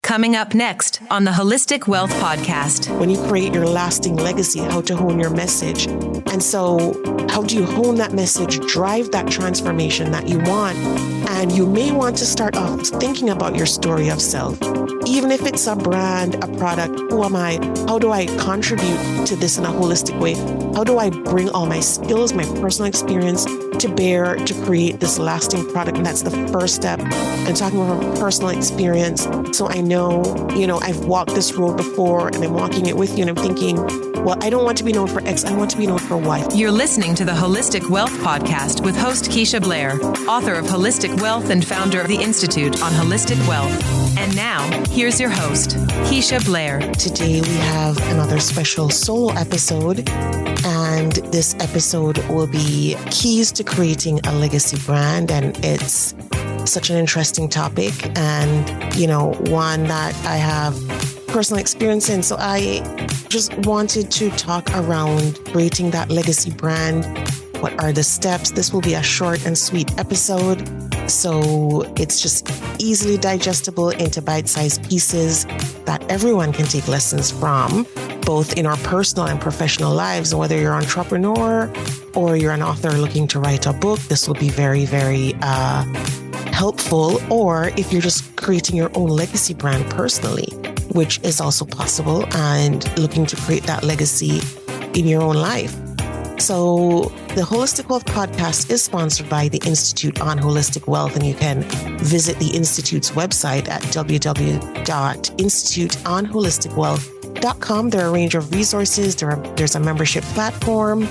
Coming up next on the Holistic Wealth Podcast. When you create your lasting legacy, how to hone your message. And so how do you hone that message, drive that transformation that you want? And you may want to start off thinking about your story of self. Even if it's a brand, a product, who am I? How do I contribute to this in a holistic way? How do I bring all my skills, my personal experience to bear to create this lasting product? And that's the first step. I'm talking from personal experience. So I know, I've walked this road before and I'm walking it with you and I'm thinking, well, I don't want to be known for X. I want to be known for Y. You're listening to the Holistic Wealth Podcast with host Keisha Blair, author of Holistic Wealth and founder of the Institute on Holistic Wealth. And now, here's your host, Keisha Blair. Today we have another special solo episode, and this episode will be keys to creating a legacy brand. And it's such an interesting topic and, one that I have personal experience in. So I just wanted to talk around creating that legacy brand. What are the steps? This will be a short and sweet episode. So it's just easily digestible into bite-sized pieces that everyone can take lessons from, both in our personal and professional lives. Whether you're an entrepreneur or you're an author looking to write a book, this will be very, very helpful. Or if you're just creating your own legacy brand personally, which is also possible, and looking to create that legacy in your own life. So the Holistic Wealth Podcast is sponsored by the Institute on Holistic Wealth, and you can visit the Institute's website at www.instituteonholisticwealth.com. There are a range of resources. There's a membership platform,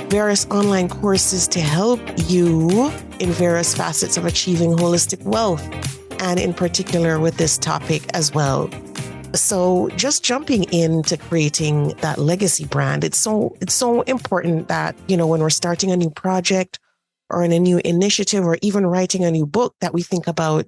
various online courses to help you in various facets of achieving holistic wealth, and in particular with this topic as well. So just jumping into creating that legacy brand, it's so important that, when we're starting a new project or in a new initiative or even writing a new book, that we think about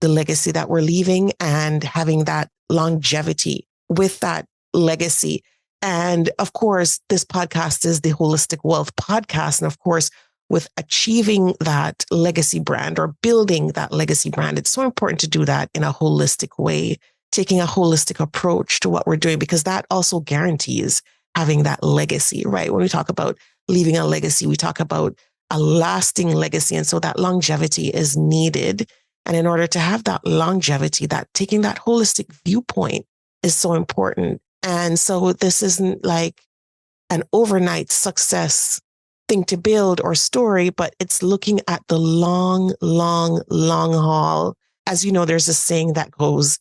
the legacy that we're leaving and having that longevity with that legacy. And of course, this podcast is the Holistic Wealth Podcast. And of course, with achieving that legacy brand or building that legacy brand, it's so important to do that in a holistic way, taking a holistic approach to what we're doing, because that also guarantees having that legacy, right? When we talk about leaving a legacy, we talk about a lasting legacy. And so that longevity is needed. And in order to have that longevity, that taking that holistic viewpoint is so important. And so this isn't like an overnight success thing to build or story, but it's looking at the long haul. As you know, there's a saying that goes,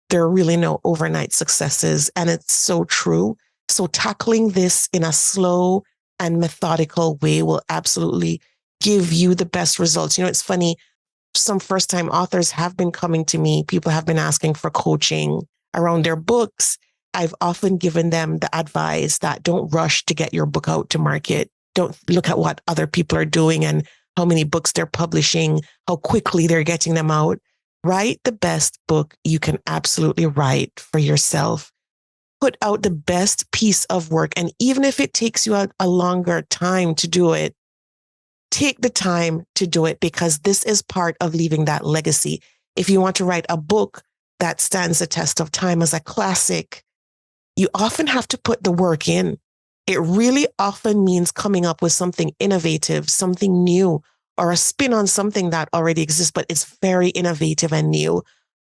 there are really no overnight successes. And it's so true. So tackling this in a slow and methodical way will absolutely give you the best results. It's funny. Some first-time authors have been coming to me. People have been asking for coaching around their books. I've often given them the advice that don't rush to get your book out to market. Don't look at what other people are doing and how many books they're publishing, how quickly they're getting them out. Write the best book you can absolutely write for yourself. Put out the best piece of work. And even if it takes you a longer time to do it, take the time to do it, because this is part of leaving that legacy. If you want to write a book that stands the test of time as a classic, you often have to put the work in. It really often means coming up with something innovative, something new, or a spin on something that already exists, but it's very innovative and new.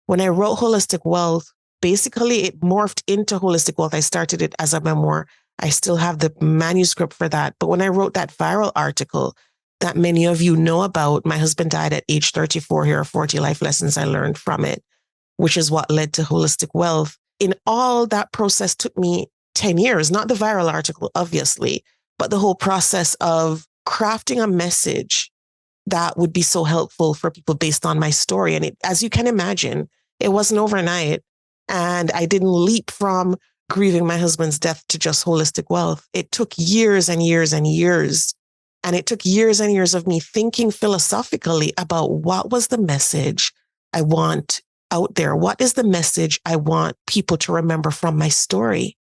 When I wrote Holistic Wealth, basically it morphed into Holistic Wealth. I started it as a memoir. I still have the manuscript for that. But when I wrote that viral article that many of you know about, my husband died at age 34, here are 40 life lessons I learned from it, which is what led to Holistic Wealth. In all, that process took me 10 years, not the viral article, obviously, but the whole process of crafting a message that would be so helpful for people based on my story. And as you can imagine, it wasn't overnight. And I didn't leap from grieving my husband's death to just Holistic Wealth. It took years and years and years. And it took years and years of me thinking philosophically about what was the message I want out there. What is the message I want people to remember from my story?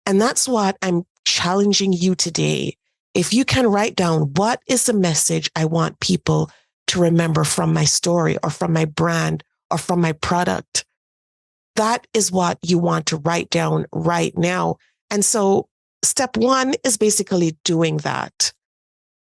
And that's what I'm challenging you today. If you can write down, what is the message I want people to remember from my story or from my brand or from my product? That is what you want to write down right now. And so step one is basically doing that.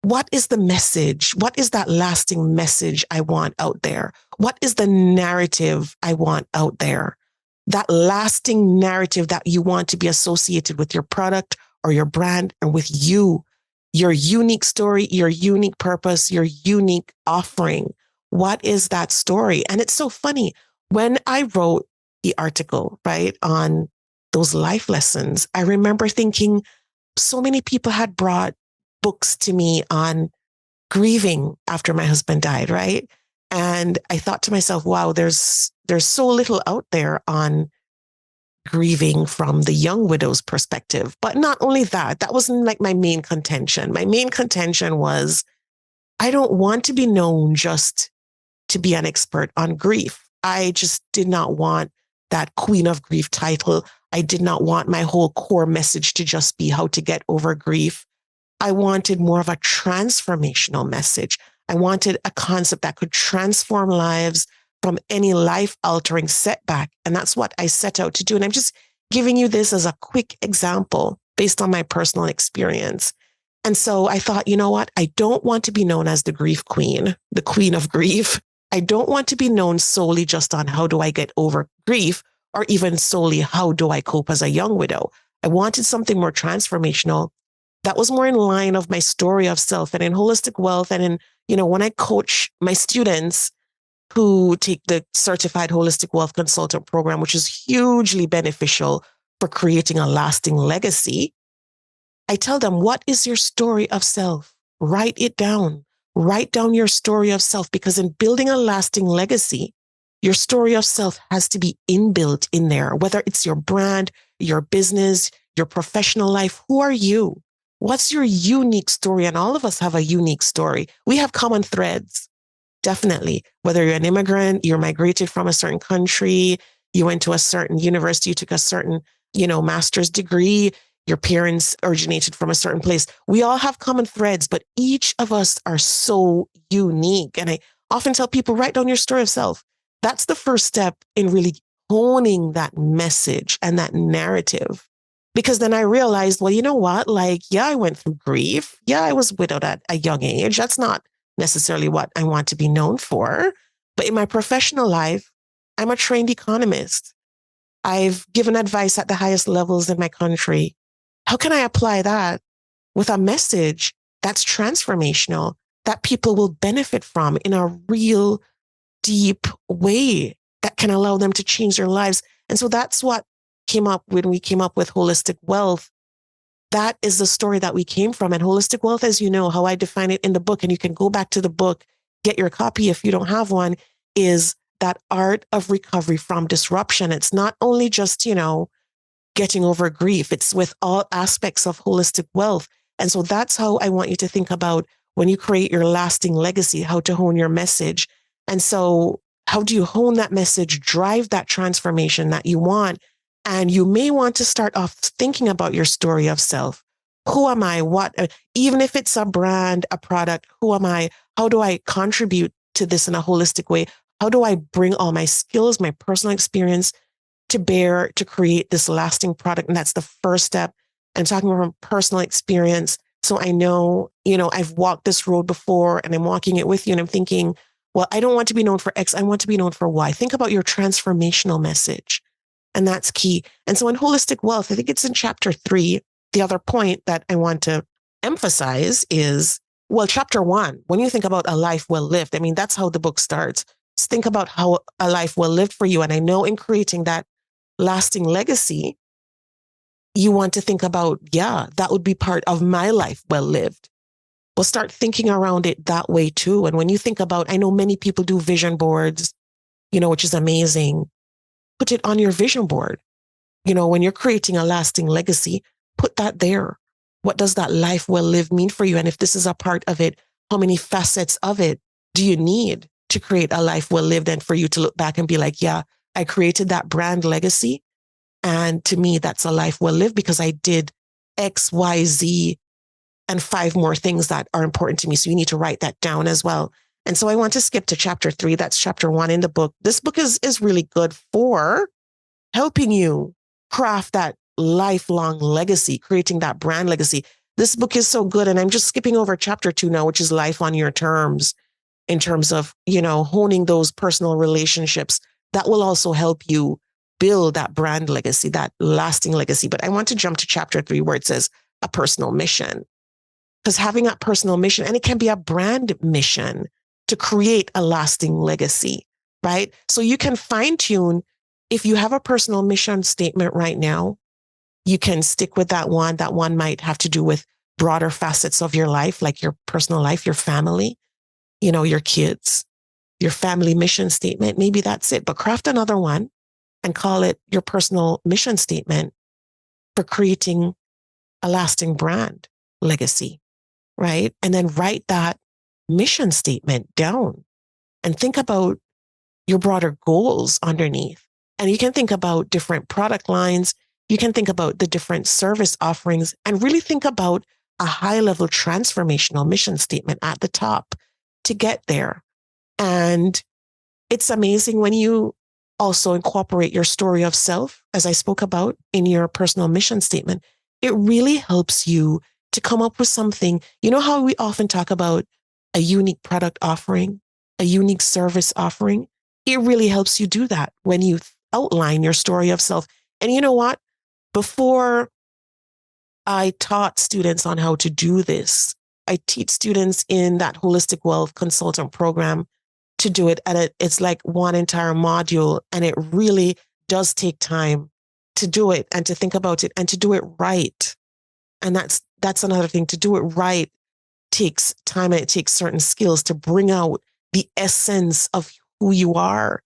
What is the message? What is that lasting message I want out there? What is the narrative I want out there? That lasting narrative that you want to be associated with your product or your brand and with you, your unique story, your unique purpose, your unique offering. What is that story? And it's so funny. When I wrote the article, right, on those life lessons, I remember thinking so many people had brought books to me on grieving after my husband died, right? And I thought to myself, wow, there's so little out there on grieving from the young widow's perspective. But not only that, that wasn't like my main contention. My main contention was I don't want to be known just to be an expert on grief. I just did not want that Queen of Grief title. I did not want my whole core message to just be how to get over grief. I wanted more of a transformational message. I wanted a concept that could transform lives from any life-altering setback. And that's what I set out to do. And I'm just giving you this as a quick example based on my personal experience. And so I thought, you know what? I don't want to be known as the grief queen, the Queen of Grief. I don't want to be known solely just on how do I get over grief, or even solely how do I cope as a young widow. I wanted something more transformational that was more in line of my story of self. And in Holistic Wealth, and in, when I coach my students who take the Certified Holistic Wealth Consultant program, which is hugely beneficial for creating a lasting legacy, I tell them, what is your story of self? Write it down. Write down your story of self, because in building a lasting legacy, your story of self has to be inbuilt in there, whether it's your brand, your business, your professional life. Who are you? What's your unique story? And all of us have a unique story. We have common threads, definitely. Whether you're an immigrant, you're migrated from a certain country, you went to a certain university, you took a certain, master's degree, your parents originated from a certain place. We all have common threads, but each of us are so unique. And I often tell people, write down your story of self. That's the first step in really honing that message and that narrative. Because then I realized, well, you know what? I went through grief. Yeah, I was widowed at a young age. That's not necessarily what I want to be known for. But in my professional life, I'm a trained economist. I've given advice at the highest levels in my country. How can I apply that with a message that's transformational, that people will benefit from in a real deep way that can allow them to change their lives? And so that's what came up when we came up with Holistic Wealth. That is the story that we came from. And Holistic Wealth, as you know, how I define it in the book, and you can go back to the book, get your copy if you don't have one, is that art of recovery from disruption. It's not only just, getting over grief. It's with all aspects of holistic wealth. And so that's how I want you to think about when you create your lasting legacy, how to hone your message. And so how do you hone that message, drive that transformation that you want? And you may want to start off thinking about your story of self. Who am I? What, even if it's a brand, a product, who am I? How do I contribute to this in a holistic way? How do I bring all my skills, my personal experience to bear to create this lasting product? And that's the first step. I'm talking from personal experience. So I know, I've walked this road before and I'm walking it with you. And I'm thinking, well, I don't want to be known for X. I want to be known for Y. Think about your transformational message. And that's key. And so in Holistic Wealth, I think it's in chapter 3. The other point that I want to emphasize is, well, chapter 1, when you think about a life well lived, I mean, that's how the book starts. Just think about how a life well lived for you. And I know in creating that lasting legacy, you want to think about, that would be part of my life well lived. Well, start thinking around it that way too. And when you think about, I know many people do vision boards, which is amazing. Put it on your vision board. When you're creating a lasting legacy, put that there. What does that life well lived mean for you? And if this is a part of it, how many facets of it do you need to create a life well lived, and for you to look back and be like, I created that brand legacy. And to me, that's a life well lived because I did X, Y, Z, and 5 more things that are important to me. So you need to write that down as well. And so I want to skip to chapter 3. That's chapter 1 in the book. This book is really good for helping you craft that lifelong legacy, creating that brand legacy. This book is so good. And I'm just skipping over chapter 2 now, which is life on your terms, in terms of, honing those personal relationships that will also help you build that brand legacy, that lasting legacy. But I want to jump to chapter 3 where it says a personal mission. Because having a personal mission, and it can be a brand mission to create a lasting legacy, right? So you can fine tune. If you have a personal mission statement right now, you can stick with that one. That one might have to do with broader facets of your life, like your personal life, your family, your kids, your family mission statement. Maybe that's it. But craft another one and call it your personal mission statement for creating a lasting brand legacy, right? And then write that mission statement down and think about your broader goals underneath. And you can think about different product lines. You can think about the different service offerings and really think about a high level transformational mission statement at the top to get there. And it's amazing when you also incorporate your story of self, as I spoke about in your personal mission statement. It really helps you to come up with something. You know how we often talk about a unique product offering, a unique service offering? It really helps you do that when you outline your story of self. And you know what? Before I taught students on how to do this, I teach students in that Holistic Wealth Consultant program to do it. And it's like one entire module. And it really does take time to do it and to think about it and to do it right. And that's another thing. To do it right takes time, and it takes certain skills to bring out the essence of who you are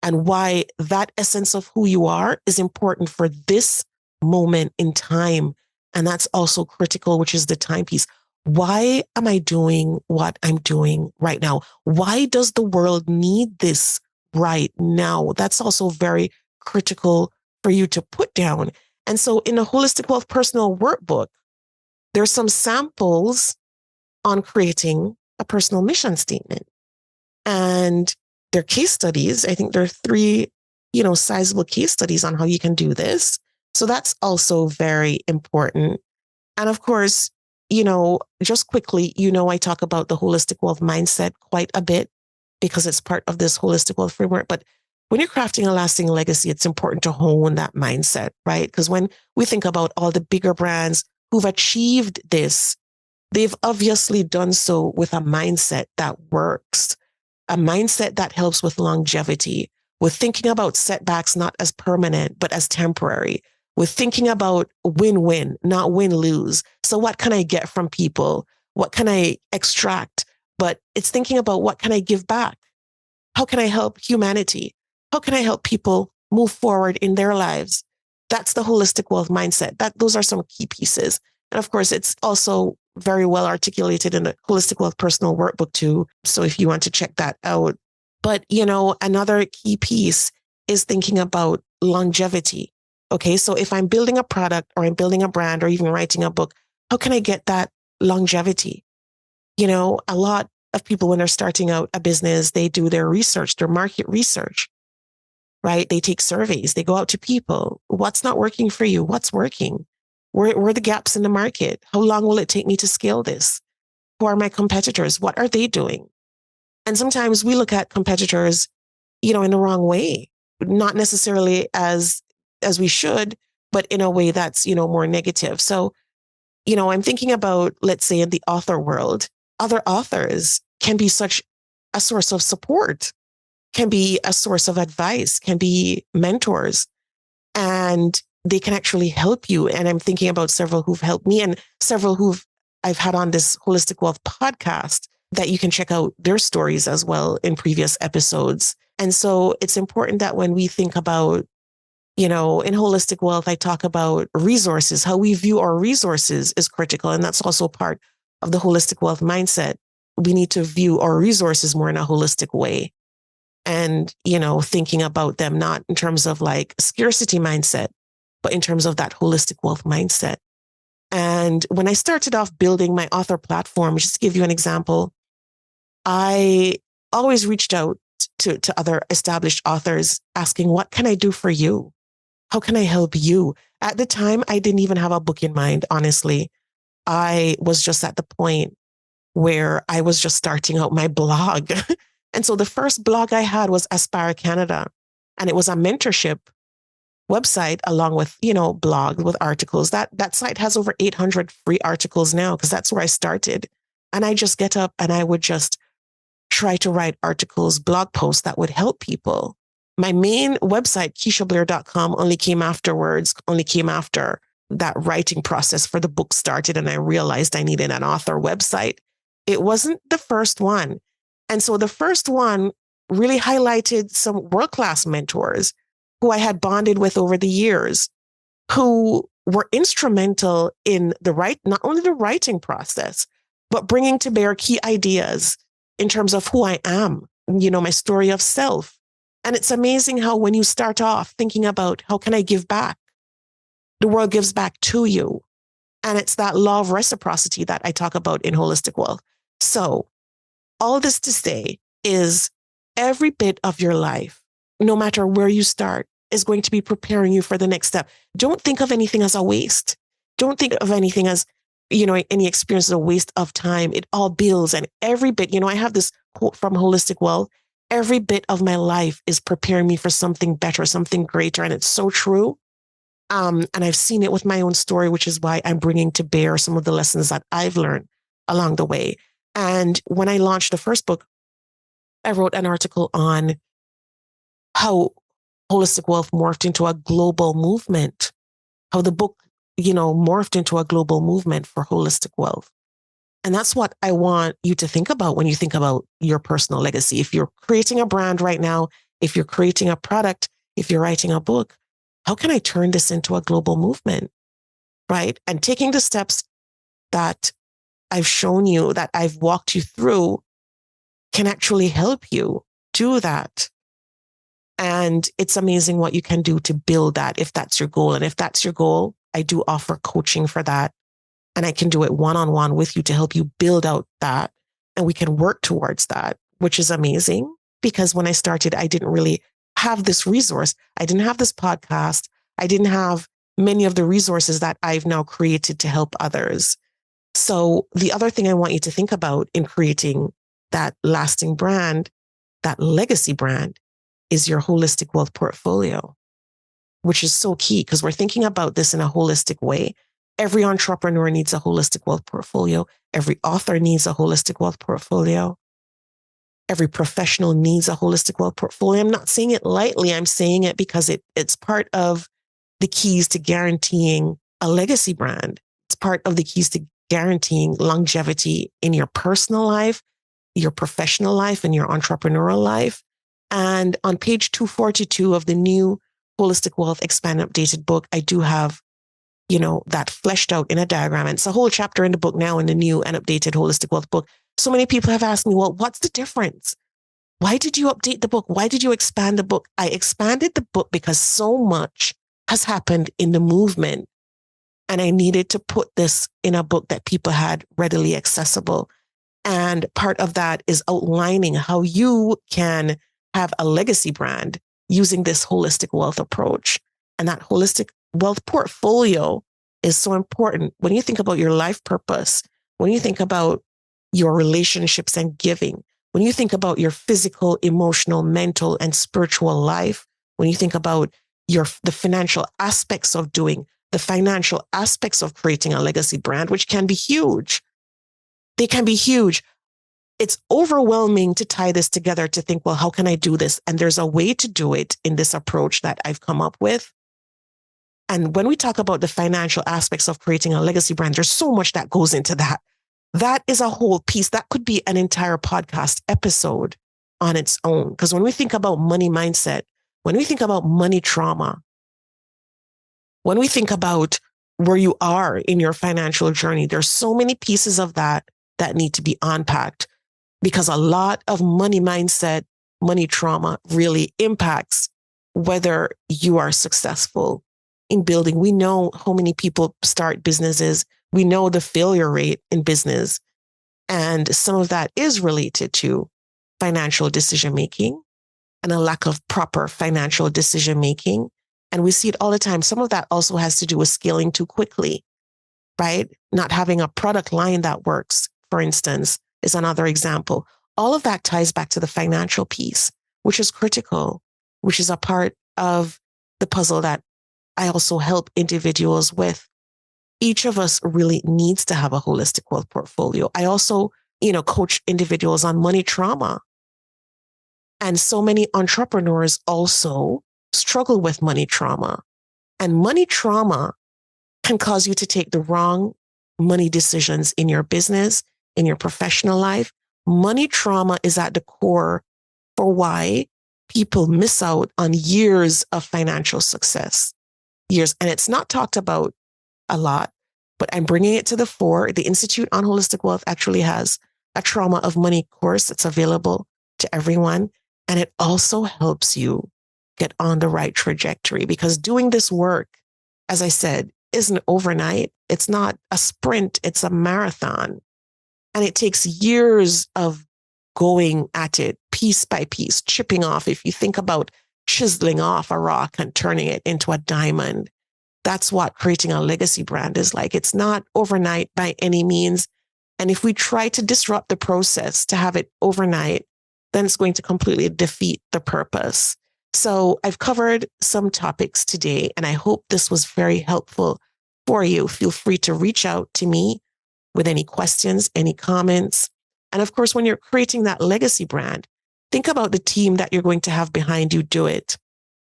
and why that essence of who you are is important for this moment in time. And that's also critical, which is the timepiece. Why am I doing what I'm doing right now? Why does the world need this right now? That's also very critical for you to put down. And so in a Holistic Wealth Personal Workbook, there's some samples on creating a personal mission statement. And they're case studies. I think there are 3, sizable case studies on how you can do this. So that's also very important. And of course, just quickly, I talk about the holistic wealth mindset quite a bit because it's part of this holistic wealth framework. But when you're crafting a lasting legacy, it's important to hone that mindset, right? Because when we think about all the bigger brands who've achieved this, they've obviously done so with a mindset that works, a mindset that helps with longevity, with thinking about setbacks not as permanent, but as temporary, with thinking about win-win, not win-lose. So what can I get from people? What can I extract? But it's thinking about what can I give back? How can I help humanity? How can I help people move forward in their lives? That's the holistic wealth mindset. Those are some key pieces. And of course, it's also very well articulated in the Holistic Wealth Personal Workbook too. So if you want to check that out. But, another key piece is thinking about longevity. Okay, so if I'm building a product or I'm building a brand or even writing a book, how can I get that longevity? A lot of people, when they're starting out a business, they do their research, their market research, right? They take surveys, they go out to people. What's not working for you? What's working? Where are the gaps in the market? How long will it take me to scale this? Who are my competitors? What are they doing? And sometimes we look at competitors, in the wrong way, not necessarily as we should, but in a way that's, more negative. So, I'm thinking about, let's say in the author world, other authors can be such a source of support, can be a source of advice, can be mentors, and they can actually help you. And I'm thinking about several who've helped me and several I've had on this Holistic Wealth podcast that you can check out their stories as well in previous episodes. And so it's important that when we think about, in Holistic Wealth, I talk about resources, how we view our resources is critical. And that's also part of the Holistic Wealth mindset. We need to view our resources more in a holistic way. And, thinking about them, not in terms of like scarcity mindset, but in terms of that holistic wealth mindset. And when I started off building my author platform, just to give you an example, I always reached out to other established authors asking, what can I do for you? How can I help you? At the time, I didn't even have a book in mind, honestly. I was just at the point where I was just starting out my blog. And so the first blog I had was Aspire Canada. And it was a mentorship website along with, blog with articles. That site has over 800 free articles now because that's where I started. And I just get up and I would just try to write articles, blog posts that would help people. My main website, KeishaBlair.com, only came after that writing process for the book started and I realized I needed an author website. It wasn't the first one. And so the first one really highlighted some world-class mentors who I had bonded with over the years, who were instrumental in not only the writing process, but bringing to bear key ideas in terms of who I am, my story of self. And it's amazing how when you start off thinking about how can I give back, the world gives back to you. And it's that law of reciprocity that I talk about in Holistic Wealth. So all this to say is every bit of your life, no matter where you start, is going to be preparing you for the next step. Don't think of anything as a waste. Don't think of anything as, any experience as a waste of time. It all builds, and every bit, I have this quote from Holistic Wealth, every bit of my life is preparing me for something better, something greater. And it's so true. And I've seen it with my own story, which is why I'm bringing to bear some of the lessons that I've learned along the way. And when I launched the first book, I wrote an article on how Holistic Wealth morphed into a global movement, how the book, morphed into a global movement for holistic wealth. And that's what I want you to think about when you think about your personal legacy. If you're creating a brand right now, if you're creating a product, if you're writing a book, how can I turn this into a global movement, right? And taking the steps that I've shown you, that I've walked you through, can actually help you do that. And it's amazing what you can do to build that if that's your goal. And if that's your goal, I do offer coaching for that. And I can do it one-on-one with you to help you build out that. And we can work towards that, which is amazing. Because when I started, I didn't really have this resource. I didn't have this podcast. I didn't have many of the resources that I've now created to help others. So the other thing I want you to think about in creating that lasting brand, that legacy brand, is your holistic wealth portfolio, which is so key because we're thinking about this in a holistic way. Every entrepreneur needs a holistic wealth portfolio. Every author needs a holistic wealth portfolio. Every professional needs a holistic wealth portfolio. I'm not saying it lightly. I'm saying it because it's part of the keys to guaranteeing a legacy brand. It's part of the keys to guaranteeing longevity in your personal life, your professional life, and your entrepreneurial life. And on page 242 of the new Holistic Wealth Expanded Updated book, I do have, that fleshed out in a diagram. And it's a whole chapter in the book now in the new and updated Holistic Wealth book. So many people have asked me, well, what's the difference? Why did you update the book? Why did you expand the book? I expanded the book because so much has happened in the movement. And I needed to put this in a book that people had readily accessible. And part of that is outlining how you can have a legacy brand using this holistic wealth approach. And that holistic wealth portfolio is so important. When you think about your life purpose, when you think about your relationships and giving, when you think about your physical, emotional, mental, and spiritual life, when you think about the financial aspects of doing, the financial aspects of creating a legacy brand, which can be huge. They can be huge. It's overwhelming to tie this together to think, well, how can I do this? And there's a way to do it in this approach that I've come up with. And when we talk about the financial aspects of creating a legacy brand, there's so much that goes into that. That is a whole piece. That could be an entire podcast episode on its own. Because when we think about money mindset, when we think about money trauma, when we think about where you are in your financial journey, there's so many pieces of that need to be unpacked, because a lot of money mindset, money trauma really impacts whether you are successful in building. We know how many people start businesses. We know the failure rate in business. And some of that is related to financial decision-making and a lack of proper financial decision-making And we see it all the time. Some of that also has to do with scaling too quickly, right? Not having a product line that works, for instance, is another example. All of that ties back to the financial piece, which is critical, which is a part of the puzzle that I also help individuals with. Each of us really needs to have a holistic wealth portfolio. I also, coach individuals on money trauma. And so many entrepreneurs also struggle with money trauma. And money trauma can cause you to take the wrong money decisions in your business, in your professional life. Money trauma is at the core for why people miss out on years of financial success. Years. And it's not talked about a lot, but I'm bringing it to the fore. The Institute on Holistic Wealth actually has a trauma of money course that's available to everyone. And it also helps you get on the right trajectory, because doing this work, as I said, isn't overnight. It's not a sprint, it's a marathon. And it takes years of going at it piece by piece, chipping off. If you think about chiseling off a rock and turning it into a diamond, that's what creating a legacy brand is like. It's not overnight by any means. And if we try to disrupt the process to have it overnight, then it's going to completely defeat the purpose. So I've covered some topics today, and I hope this was very helpful for you. Feel free to reach out to me with any questions, any comments. And of course, when you're creating that legacy brand, think about the team that you're going to have behind you do it.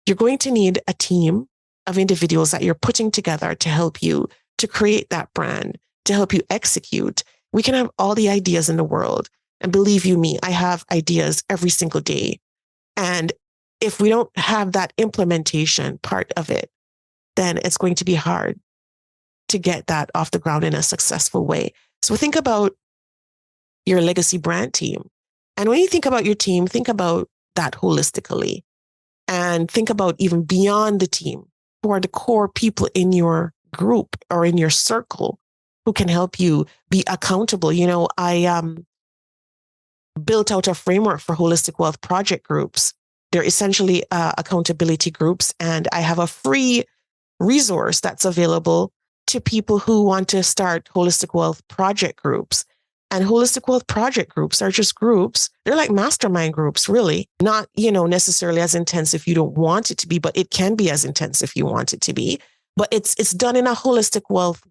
You're going to need a team of individuals that you're putting together to help you to create that brand, to help you execute. We can have all the ideas in the world. And believe you me, I have ideas every single day. And if we don't have that implementation part of it, then it's going to be hard to get that off the ground in a successful way. So think about your legacy brand team. And when you think about your team, think about that holistically, and think about even beyond the team, who are the core people in your group or in your circle who can help you be accountable. I built out a framework for holistic wealth project groups. They're essentially accountability groups. And I have a free resource that's available to people who want to start holistic wealth project groups. And holistic wealth project groups are just groups. They're like mastermind groups, really. Not, necessarily as intense if you don't want it to be, but it can be as intense if you want it to be. But it's done in a holistic wealth,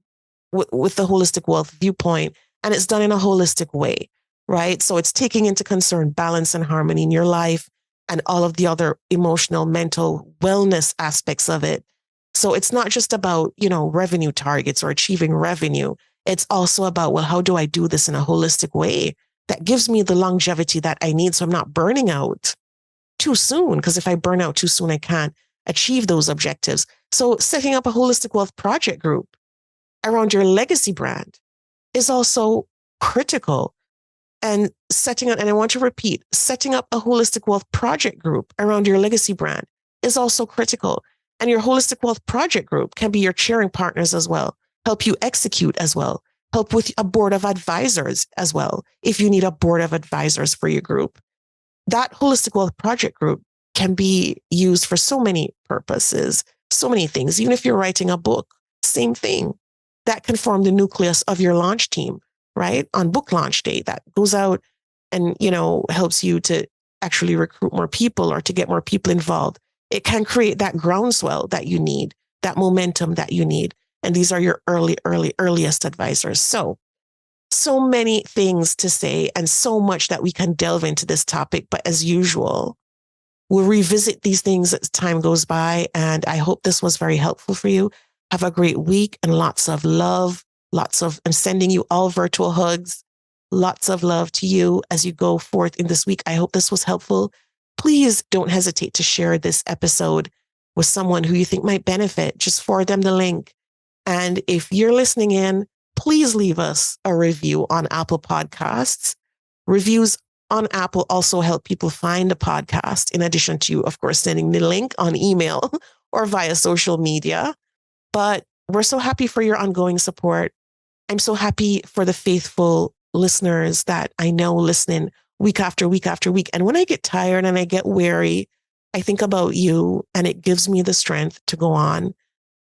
with the holistic wealth viewpoint, and it's done in a holistic way, right? So it's taking into concern balance and harmony in your life and all of the other emotional, mental wellness aspects of it. So it's not just about, revenue targets or achieving revenue. It's also about, well, how do I do this in a holistic way that gives me the longevity that I need so I'm not burning out too soon? Because if I burn out too soon, I can't achieve those objectives. So setting up a holistic wealth project group around your legacy brand is also critical. And and I want to repeat, setting up a holistic wealth project group around your legacy brand is also critical. And your holistic wealth project group can be your cheering partners as well, help you execute as well, help with a board of advisors as well, if you need a board of advisors for your group. That holistic wealth project group can be used for so many purposes, so many things. Even if you're writing a book, same thing. That can form the nucleus of your launch team, right? On book launch day, that goes out and, helps you to actually recruit more people or to get more people involved. It can create that groundswell that you need, that momentum that you need. And these are your earliest advisors. So many things to say and so much that we can delve into this topic. But as usual, we'll revisit these things as time goes by. And I hope this was very helpful for you. Have a great week and lots of love. I'm sending you all virtual hugs. Lots of love to you as you go forth in this week. I hope this was helpful. Please don't hesitate to share this episode with someone who you think might benefit. Just forward them the link. And if you're listening in, please leave us a review on Apple Podcasts. Reviews on Apple also help people find the podcast, in addition to, of course, sending the link on email or via social media. But we're so happy for your ongoing support. I'm so happy for the faithful listeners that I know listening week after week after week. And when I get tired and I get weary, I think about you, and it gives me the strength to go on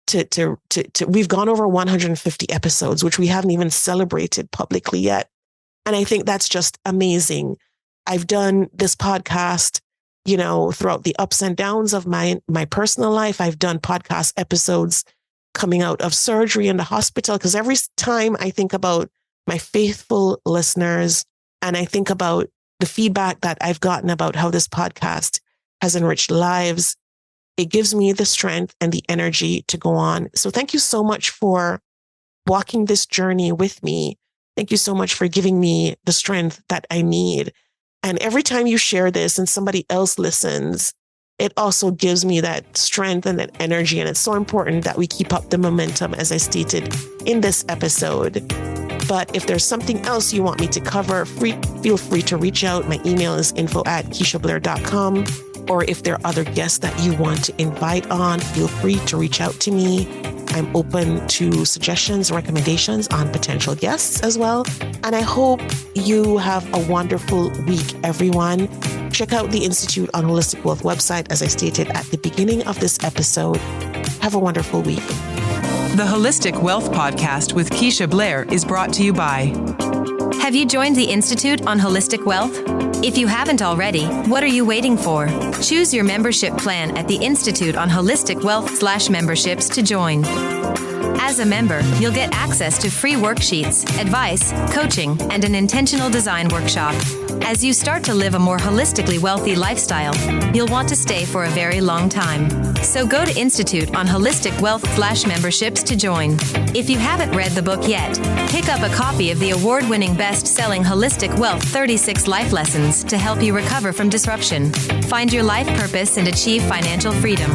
to we've gone over 150 episodes, which we haven't even celebrated publicly yet. And I think that's just amazing. I've done this podcast, throughout the ups and downs of my personal life. I've done podcast episodes coming out of surgery in the hospital, because every time I think about my faithful listeners and I think about the feedback that I've gotten about how this podcast has enriched lives, it gives me the strength and the energy to go on. So thank you so much for walking this journey with me. Thank you so much for giving me the strength that I need. And every time you share this and somebody else listens, it also gives me that strength and that energy. And it's so important that we keep up the momentum, as I stated in this episode. But if there's something else you want me to cover, feel free to reach out. My email is info@KeishaBlair.com. Or if there are other guests that you want to invite on, feel free to reach out to me. I'm open to suggestions, recommendations on potential guests as well. And I hope you have a wonderful week, everyone. Check out the Institute on Holistic Wealth website, as I stated at the beginning of this episode. Have a wonderful week. The Holistic Wealth Podcast with Keisha Blair is brought to you by... Have you joined the Institute on Holistic Wealth? If you haven't already, what are you waiting for? Choose your membership plan at the Institute on Holistic Wealth/memberships to join. As a member, you'll get access to free worksheets, advice, coaching, and an intentional design workshop. As you start to live a more holistically wealthy lifestyle, you'll want to stay for a very long time. So go to Institute on Holistic Wealth/memberships to join. If you haven't read the book yet, pick up a copy of the award-winning best-selling Holistic Wealth 36 Life Lessons to help you recover from disruption, find your life purpose, and achieve financial freedom.